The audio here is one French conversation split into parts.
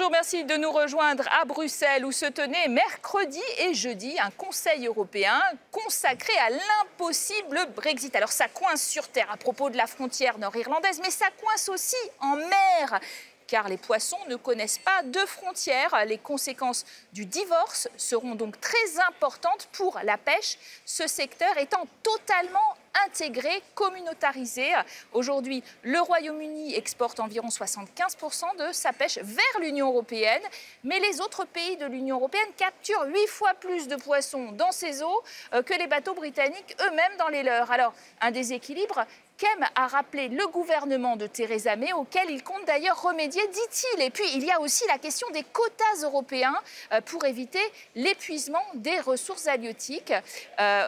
Bonjour, merci de nous rejoindre à Bruxelles où se tenait mercredi et jeudi un Conseil européen consacré à l'impossible Brexit. Alors ça coince sur terre à propos de la frontière nord-irlandaise, mais ça coince aussi en mer. Car les poissons ne connaissent pas de frontières. Les conséquences du divorce seront donc très importantes pour la pêche, ce secteur étant totalement intégré, communautarisé. Aujourd'hui, le Royaume-Uni exporte environ 75% de sa pêche vers l'Union européenne, mais les autres pays de l'Union européenne capturent 8 fois plus de poissons dans ces eaux que les bateaux britanniques eux-mêmes dans les leurs. Alors, un déséquilibre qu'aime à rappeler le gouvernement de Theresa May, auquel il compte d'ailleurs remédier, dit-il. Et puis, il y a aussi la question des quotas européens pour éviter l'épuisement des ressources halieutiques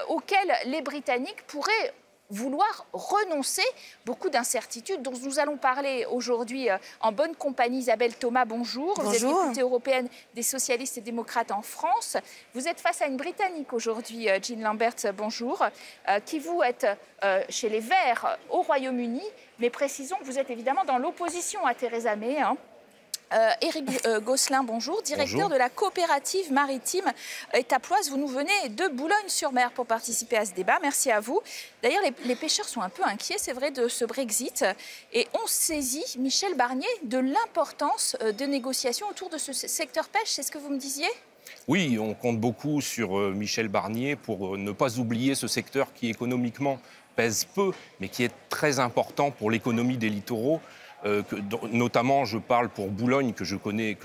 auxquelles les Britanniques pourraient vouloir renoncer. Beaucoup d'incertitudes dont nous allons parler aujourd'hui en bonne compagnie. Isabelle Thomas, bonjour. Bonjour. Vous êtes députée européenne des socialistes et démocrates en France. Vous êtes face à une Britannique aujourd'hui, Jean Lambert, bonjour, qui vous êtes chez les Verts au Royaume-Uni. Mais précisons que vous êtes évidemment dans l'opposition à Theresa May. Éric Gosselin, bonjour, directeur de la coopérative maritime étaploise. Vous nous venez de Boulogne-sur-Mer pour participer à ce débat. Merci à vous. D'ailleurs, les pêcheurs sont un peu inquiets, c'est vrai, de ce Brexit. Et on saisit, Michel Barnier, de l'importance de négociations autour de ce secteur pêche. C'est ce que vous me disiez ? Oui, on compte beaucoup sur Michel Barnier pour ne pas oublier ce secteur qui économiquement pèse peu, mais qui est très important pour l'économie des littoraux. Notamment, je parle pour Boulogne, que je connais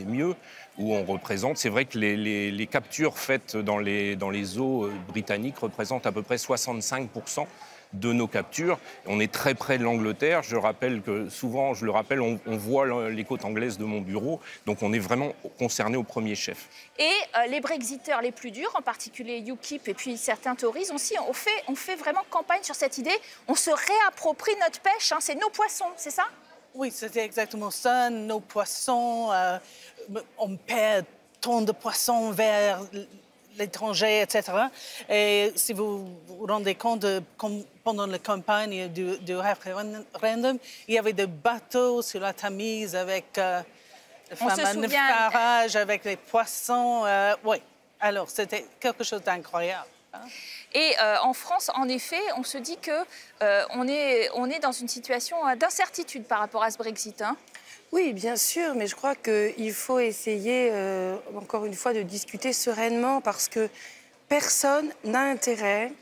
mieux, où on représente. C'est vrai que les captures faites dans les eaux britanniques représentent à peu près 65% de nos captures. On est très près de l'Angleterre. Je rappelle que souvent, on voit les côtes anglaises de mon bureau. Donc on est vraiment concerné au premier chef. Et les Brexiteurs les plus durs, en particulier UKIP et puis certains Tories aussi, on fait vraiment campagne sur cette idée. On se réapproprie notre pêche, hein, c'est nos poissons, c'est ça ? Oui, c'était exactement ça. Nos poissons, on perd tant de poissons vers l'étranger, etc. Et si vous vous rendez compte, pendant la campagne du référendum, il y avait des bateaux sur la Tamise avec les femmes à naufrage, avec les poissons. Oui, alors c'était quelque chose d'incroyable. Hein? Et en France, en effet, on se dit qu'on est dans une situation d'incertitude par rapport à ce Brexit. Hein. Oui, bien sûr, mais je crois qu'il faut essayer, encore une fois, de discuter sereinement parce que personne n'a intérêt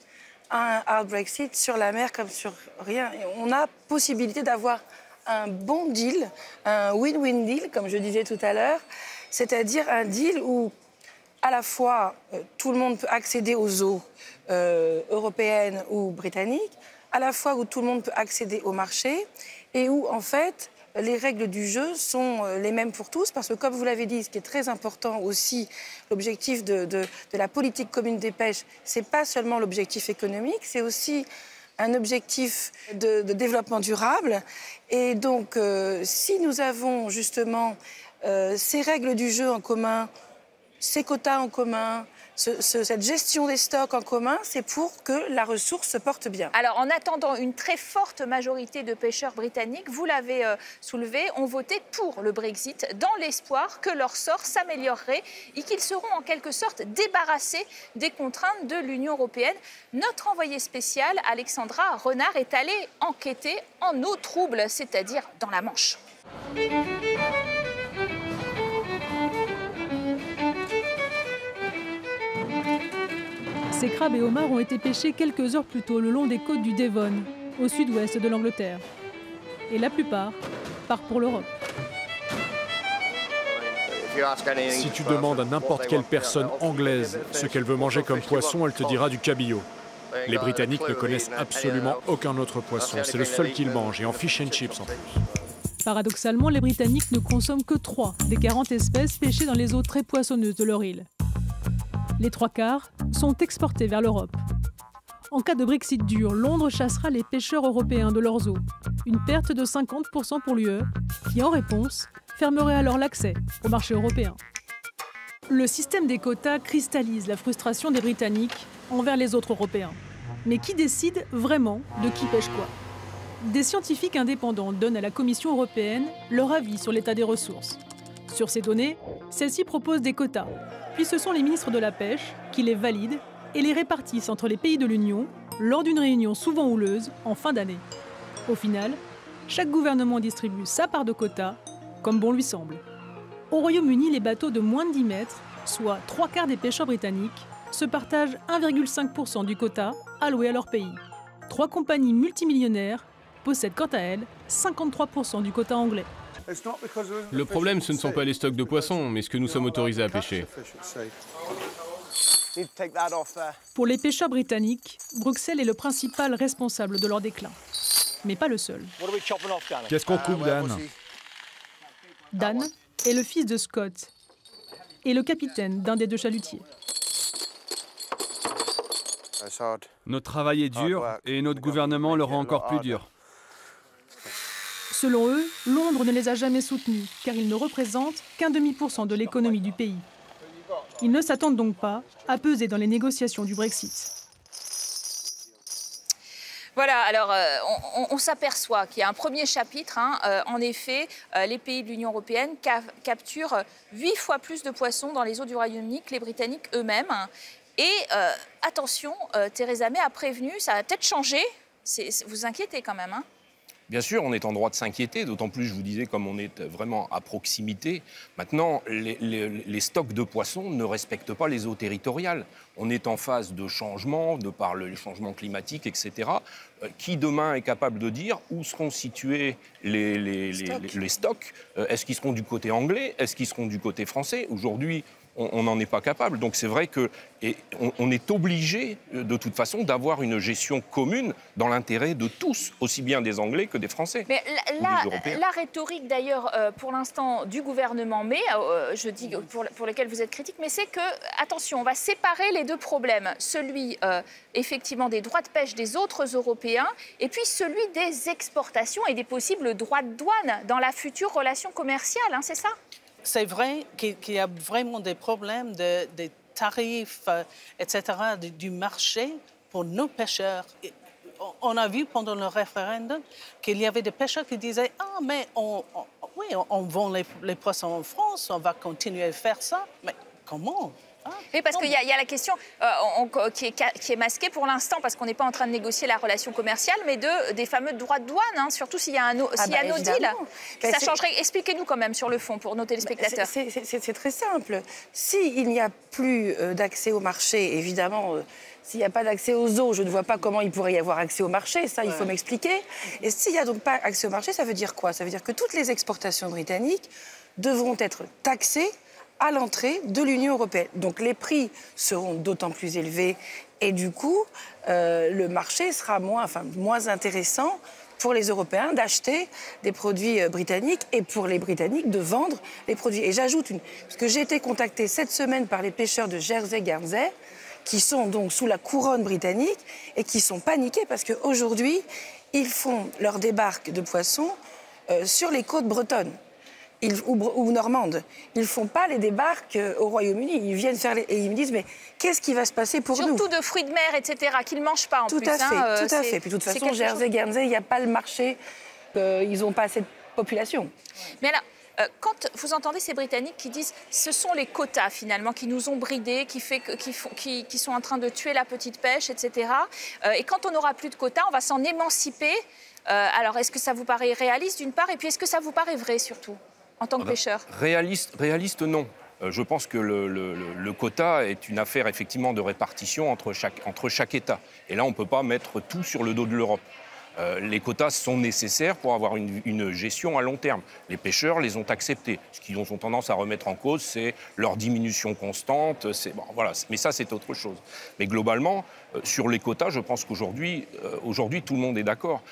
à un hard Brexit sur la mer comme sur rien. Et on a possibilité d'avoir un bon deal, un win-win deal, comme je disais tout à l'heure, c'est-à-dire un deal où à la fois tout le monde peut accéder aux eaux européennes ou britanniques, à la fois où tout le monde peut accéder au marché et où, en fait, les règles du jeu sont les mêmes pour tous, parce que, comme vous l'avez dit, ce qui est très important aussi, l'objectif de la politique commune des pêches, ce n'est pas seulement l'objectif économique, c'est aussi un objectif de développement durable. Et donc, si nous avons justement ces règles du jeu en commun, ces quotas en commun, cette gestion des stocks en commun, c'est pour que la ressource se porte bien. Alors, en attendant, une très forte majorité de pêcheurs britanniques, vous l'avez soulevé, ont voté pour le Brexit dans l'espoir que leur sort s'améliorerait et qu'ils seront en quelque sorte débarrassés des contraintes de l'Union européenne. Notre envoyée spéciale, Alexandra Renard, est allée enquêter en eau trouble, c'est-à-dire dans la Manche. Ces crabes et homards ont été pêchés quelques heures plus tôt le long des côtes du Devon, au sud-ouest de l'Angleterre. Et la plupart partent pour l'Europe. Si tu demandes à n'importe quelle personne anglaise ce qu'elle veut manger comme poisson, elle te dira du cabillaud. Les Britanniques ne connaissent absolument aucun autre poisson. C'est le seul qu'ils mangent, et en fish and chips en plus. Paradoxalement, les Britanniques ne consomment que 3 des 40 espèces pêchées dans les eaux très poissonneuses de leur île. Les 3 quarts sont exportés vers l'Europe. En cas de Brexit dur, Londres chassera les pêcheurs européens de leurs eaux. Une perte de 50% pour l'UE, qui en réponse fermerait alors l'accès au marché européen. Le système des quotas cristallise la frustration des Britanniques envers les autres Européens. Mais qui décide vraiment de qui pêche quoi ? Des scientifiques indépendants donnent à la Commission européenne leur avis sur l'état des ressources. Sur ces données, celle-ci propose des quotas. Puis ce sont les ministres de la Pêche qui les valident et les répartissent entre les pays de l'Union lors d'une réunion souvent houleuse en fin d'année. Au final, chaque gouvernement distribue sa part de quotas comme bon lui semble. Au Royaume-Uni, les bateaux de moins de 10 mètres, soit 3/4 des pêcheurs britanniques, se partagent 1,5% du quota alloué à leur pays. 3 compagnies multimillionnaires possèdent quant à elles 53% du quota anglais. Le problème, ce ne sont pas les stocks de poissons, mais ce que nous sommes autorisés à pêcher. Pour les pêcheurs britanniques, Bruxelles est le principal responsable de leur déclin. Mais pas le seul. Qu'est-ce qu'on coupe, Dan? Dan est le fils de Scott et le capitaine d'un des 2 chalutiers. Notre travail est dur et notre gouvernement le rend encore plus dur. Selon eux, Londres ne les a jamais soutenus, car ils ne représentent qu'un demi% de l'économie du pays. Ils ne s'attendent donc pas à peser dans les négociations du Brexit. Voilà, alors on s'aperçoit qu'il y a un premier chapitre. En effet, les pays de l'Union européenne capturent 8 fois plus de poissons dans les eaux du Royaume-Uni que les Britanniques eux-mêmes. Et attention, Theresa May a prévenu, ça va peut-être changer. Vous inquiétez quand même, hein? Bien sûr, on est en droit de s'inquiéter, d'autant plus, je vous disais, comme on est vraiment à proximité. Maintenant, les stocks de poissons ne respectent pas les eaux territoriales. On est en phase de changement, de par les changements climatiques, etc. Qui demain est capable de dire où seront situés les stocks? Est-ce qu'ils seront du côté anglais? Est-ce qu'ils seront du côté français? Aujourd'hui, on n'en est pas capable. Donc c'est vrai qu'on est obligé, de toute façon, d'avoir une gestion commune dans l'intérêt de tous, aussi bien des Anglais que des Français. Mais la rhétorique, d'ailleurs, pour l'instant, du gouvernement May, je dis pour lequel vous êtes critique, mais c'est que, attention, on va séparer les 2 problèmes. Celui, effectivement, des droits de pêche des autres Européens et puis celui des exportations et des possibles droits de douane dans la future relation commerciale, hein, c'est ça? C'est vrai qu'il y a vraiment des problèmes des tarifs, etc., du marché pour nos pêcheurs. On a vu pendant le référendum qu'il y avait des pêcheurs qui disaient « Ah, mais on vend les poissons en France, on va continuer à faire ça. » Mais comment? Oui, parce qu'il y a la question qui est masquée pour l'instant, parce qu'on n'est pas en train de négocier la relation commerciale, mais des fameux droits de douane, hein, surtout s'il y a un no deal. Ça changerait. Expliquez-nous quand même sur le fond pour nos téléspectateurs. C'est très simple. S'il n'y a plus d'accès au marché, évidemment, s'il n'y a pas d'accès aux eaux, je ne vois pas comment il pourrait y avoir accès au marché. Ça, il faut m'expliquer. Et s'il n'y a donc pas accès au marché, ça veut dire quoi? Ça veut dire que toutes les exportations britanniques devront être taxées à l'entrée de l'Union européenne. Donc les prix seront d'autant plus élevés et du coup, le marché sera moins intéressant pour les Européens d'acheter des produits britanniques et pour les Britanniques de vendre les produits. Et j'ajoute, parce que j'ai été contactée cette semaine par les pêcheurs de Jersey-Guernsey, qui sont donc sous la couronne britannique et qui sont paniqués parce qu'aujourd'hui, ils font leur débarque de poissons sur les côtes bretonnes. Ou normandes. Ils ne font pas les débarques au Royaume-Uni. Ils viennent faire et ils me disent, mais qu'est-ce qui va se passer pour nous? Surtout de fruits de mer, etc., qu'ils ne mangent pas en plus. Tout à fait. Puis de toute façon, Jersey-Guernsey, il n'y a pas le marché. Ils n'ont pas assez de population. Mais alors, quand vous entendez ces Britanniques qui disent ce sont les quotas finalement qui nous ont bridés, qui sont en train de tuer la petite pêche, etc. Et quand on n'aura plus de quotas, on va s'en émanciper. Alors, est-ce que ça vous paraît réaliste d'une part? Et puis, est-ce que ça vous paraît vrai surtout en tant que pêcheur? Réaliste, non. Je pense que le quota est une affaire effectivement de répartition entre chaque État. Et là, on ne peut pas mettre tout sur le dos de l'Europe. Les quotas sont nécessaires pour avoir une gestion à long terme. Les pêcheurs les ont acceptés. Ce qu'ils ont tendance à remettre en cause, c'est leur diminution constante. Voilà. Mais ça, c'est autre chose. Mais globalement, sur les quotas, je pense qu'aujourd'hui, tout le monde est d'accord.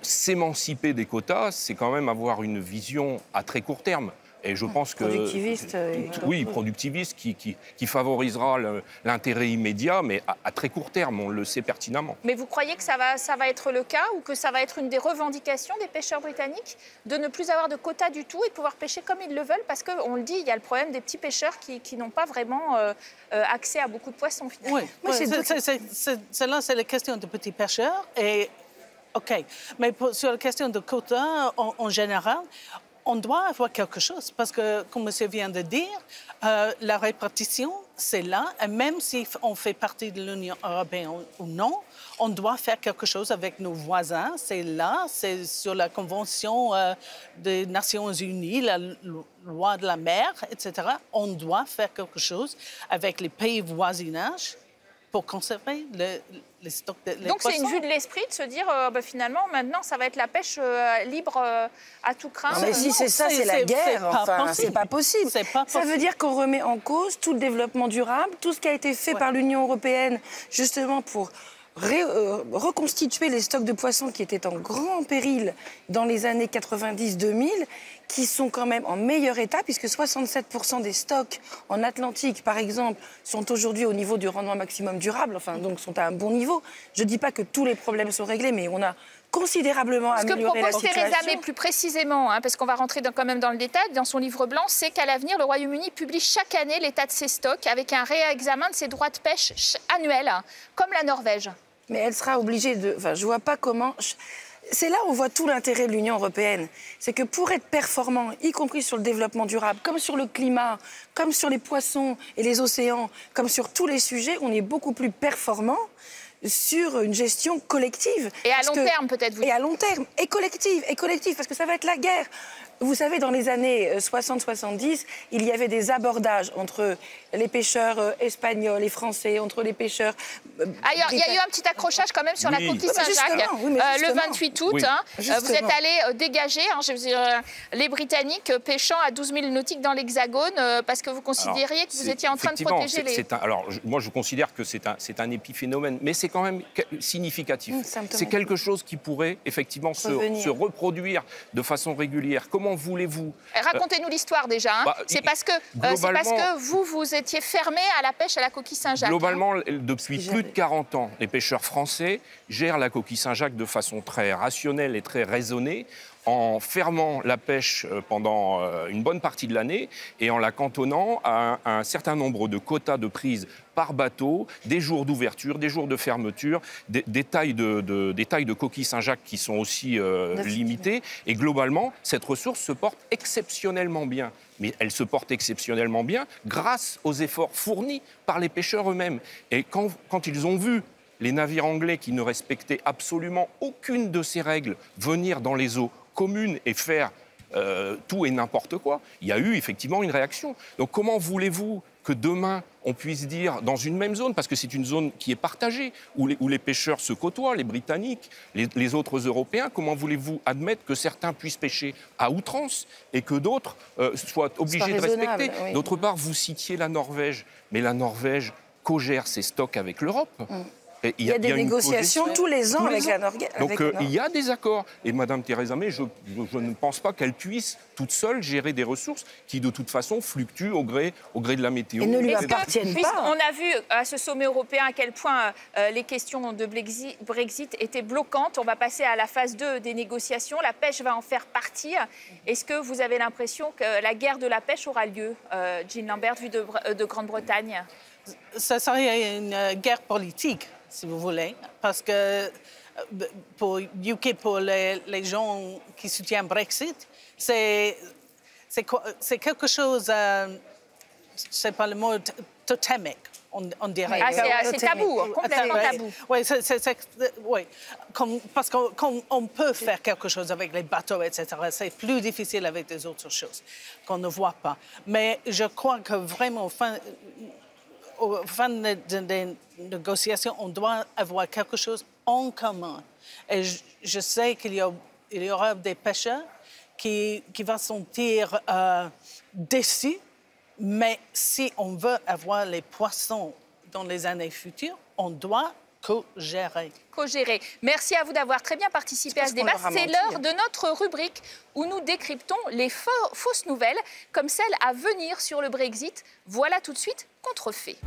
S'émanciper des quotas, c'est quand même avoir une vision à très court terme. Et je pense que... Productiviste. Oui, productiviste, qui favorisera l'intérêt immédiat, mais à très court terme, on le sait pertinemment. Mais vous croyez que ça va être le cas, ou que ça va être une des revendications des pêcheurs britanniques, de ne plus avoir de quotas du tout et de pouvoir pêcher comme ils le veulent? Parce qu'on le dit, il y a le problème des petits pêcheurs qui n'ont pas vraiment accès à beaucoup de poissons, finalement. Oui, celle-là, c'est la question des petits pêcheurs. Et, OK, mais sur la question de quotas, en général, on doit avoir quelque chose parce que, comme monsieur vient de dire, la répartition, c'est là. Et même si on fait partie de l'Union européenne ou non, on doit faire quelque chose avec nos voisins. C'est là, c'est sur la Convention des Nations Unies, la loi de la mer, etc. On doit faire quelque chose avec les pays voisinages pour conserver les stocks de poissons. Donc c'est une vue de l'esprit de se dire, finalement, maintenant, ça va être la pêche libre à tout crin. Non, mais si c'est ça, c'est la guerre. Enfin, c'est pas possible. Ça veut dire qu'on remet en cause tout le développement durable, tout ce qui a été fait par l'Union européenne, justement pour reconstituer les stocks de poissons qui étaient en grand péril dans les années 90-2000, qui sont quand même en meilleur état, puisque 67% des stocks en Atlantique, par exemple, sont aujourd'hui au niveau du rendement maximum durable, enfin, donc sont à un bon niveau. Je ne dis pas que tous les problèmes sont réglés, mais on a considérablement amélioré la situation. Ce que propose Theresa May plus précisément, parce qu'on va rentrer quand même dans le détail, dans son livre blanc, c'est qu'à l'avenir, le Royaume-Uni publie chaque année l'état de ses stocks avec un réexamen de ses droits de pêche annuels, comme la Norvège. Mais elle sera obligée de... Enfin, je ne vois pas comment... C'est là où on voit tout l'intérêt de l'Union européenne. C'est que pour être performant, y compris sur le développement durable, comme sur le climat, comme sur les poissons et les océans, comme sur tous les sujets, on est beaucoup plus performant sur une gestion collective. Et à long terme, peut-être, vous. Et à long terme, et collective, parce que ça va être la guerre. Vous savez, dans les années 60-70, il y avait des abordages entre les pêcheurs espagnols et français, entre les pêcheurs... Il y a eu un petit accrochage quand même sur la coquille Saint-Jacques. Le 28 août, vous êtes allé dégager, je veux dire, les Britanniques pêchant à 12 000 nautiques dans l'Hexagone parce que vous considériez que vous étiez en train de protéger les... Moi, je considère que c'est un épiphénomène, mais c'est quand même significatif. C'est quelque chose qui pourrait effectivement se reproduire de façon régulière. Comment voulez-vous... Racontez-nous l'histoire déjà. C'est parce que vous étiez fermé à la pêche à la coquille Saint-Jacques. Globalement, depuis plus de 40 ans, les pêcheurs français gèrent la coquille Saint-Jacques de façon très rationnelle et très raisonnée, en fermant la pêche pendant une bonne partie de l'année et en la cantonnant à un certain nombre de quotas de prise par bateau, des jours d'ouverture, des jours de fermeture, des tailles de coquilles Saint-Jacques qui sont aussi limitées. Et globalement, cette ressource se porte exceptionnellement bien. Mais elle se porte exceptionnellement bien grâce aux efforts fournis par les pêcheurs eux-mêmes. Et quand ils ont vu les navires anglais qui ne respectaient absolument aucune de ces règles venir dans les eaux communes et faire tout et n'importe quoi, il y a eu effectivement une réaction. Donc comment voulez-vous que demain on puisse dire dans une même zone, parce que c'est une zone qui est partagée, où les pêcheurs se côtoient, les Britanniques, les autres Européens, comment voulez-vous admettre que certains puissent pêcher à outrance et que d'autres soient obligés de respecter? Oui. D'autre part, vous citiez la Norvège, mais la Norvège co-gère ses stocks avec l'Europe. Il y a des négociations tous les ans avec la Norvège. Donc il y a des accords. Et Mme Theresa May, je ne pense pas qu'elle puisse toute seule gérer des ressources qui, de toute façon, fluctuent au gré de la météo. Et ne lui appartiennent pas. On a vu à ce sommet européen à quel point les questions de Brexit étaient bloquantes. On va passer à la phase 2 des négociations. La pêche va en faire partie. Est-ce que vous avez l'impression que la guerre de la pêche aura lieu, Jean Lambert, vue de Grande-Bretagne? Ça serait une guerre politique, si vous voulez, parce que pour UK, pour les gens qui soutiennent Brexit, c'est quelque chose, je ne sais pas le mot, totémique, on dirait. C'est tabou, complètement tabou. Oui, parce qu'on peut faire quelque chose avec les bateaux, etc. C'est plus difficile avec des autres choses qu'on ne voit pas. Mais je crois que vraiment, au fin des négociations, on doit avoir quelque chose en commun. Et je sais qu'il y aura des pêcheurs qui vont se sentir déçus, mais si on veut avoir les poissons dans les années futures, on doit co-gérer. Co-gérer. Merci à vous d'avoir très bien participé à ce débat. C'est l'heure de notre rubrique où nous décryptons les fausses nouvelles, comme celles à venir sur le Brexit. Voilà tout de suite Contrefait.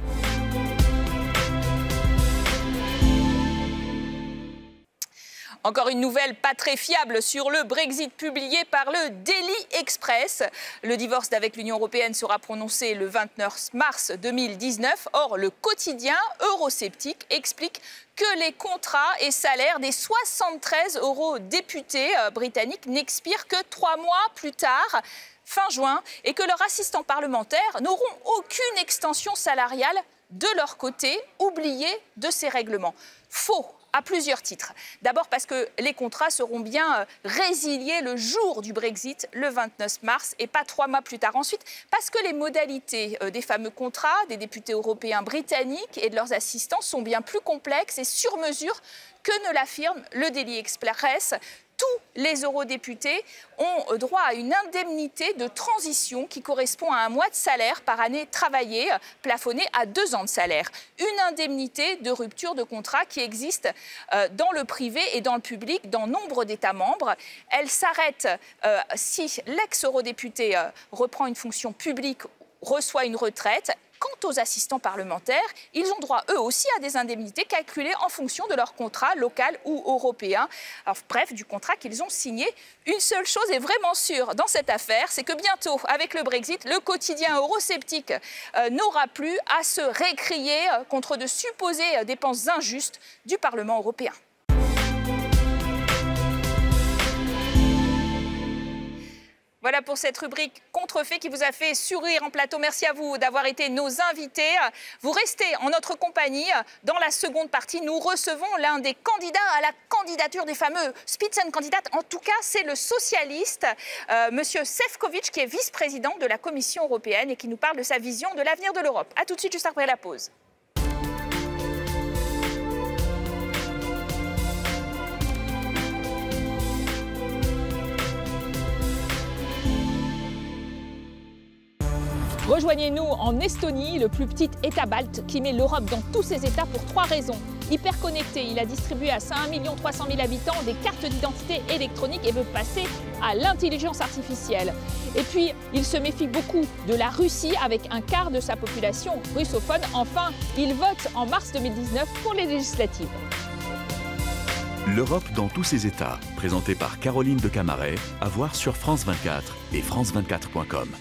Encore une nouvelle pas très fiable sur le Brexit publiée par le Daily Express. Le divorce d'avec l'Union européenne sera prononcé le 29 mars 2019. Or, le quotidien eurosceptique explique que les contrats et salaires des 73 eurodéputés britanniques n'expirent que 3 mois plus tard, fin juin, et que leurs assistants parlementaires n'auront aucune extension salariale de leur côté, oubliés de ces règlements. Faux à plusieurs titres. D'abord parce que les contrats seront bien résiliés le jour du Brexit, le 29 mars, et pas 3 mois plus tard. Ensuite, parce que les modalités des fameux contrats des députés européens britanniques et de leurs assistants sont bien plus complexes et sur mesure que ne l'affirme le Daily Express. Tous les eurodéputés ont droit à une indemnité de transition qui correspond à 1 mois de salaire par année travaillée, plafonnée à 2 ans de salaire. Une indemnité de rupture de contrat qui existe dans le privé et dans le public dans nombre d'États membres. Elle s'arrête si l'ex-eurodéputé reprend une fonction publique, reçoit une retraite. Quant aux assistants parlementaires, ils ont droit eux aussi à des indemnités calculées en fonction de leur contrat local ou européen. Alors, bref, du contrat qu'ils ont signé. Une seule chose est vraiment sûre dans cette affaire, c'est que bientôt, avec le Brexit, le quotidien eurosceptique n'aura plus à se récrier contre de supposées dépenses injustes du Parlement européen. Voilà pour cette rubrique Contrefait qui vous a fait sourire en plateau. Merci à vous d'avoir été nos invités. Vous restez en notre compagnie. Dans la seconde partie, nous recevons l'un des candidats à la candidature des fameux Spitzenkandidat. En tout cas, c'est le socialiste, Monsieur Šefčovič, qui est vice-président de la Commission européenne et qui nous parle de sa vision de l'avenir de l'Europe. A tout de suite, juste après la pause. Rejoignez-nous en Estonie, le plus petit État balte qui met l'Europe dans tous ses États pour 3 raisons. Hyper connecté, il a distribué à 1 300 000 habitants des cartes d'identité électroniques et veut passer à l'intelligence artificielle. Et puis, il se méfie beaucoup de la Russie avec 1/4 de sa population russophone. Enfin, il vote en mars 2019 pour les législatives. L'Europe dans tous ses États, présenté par Caroline de Camaret, à voir sur France 24 et france24.com.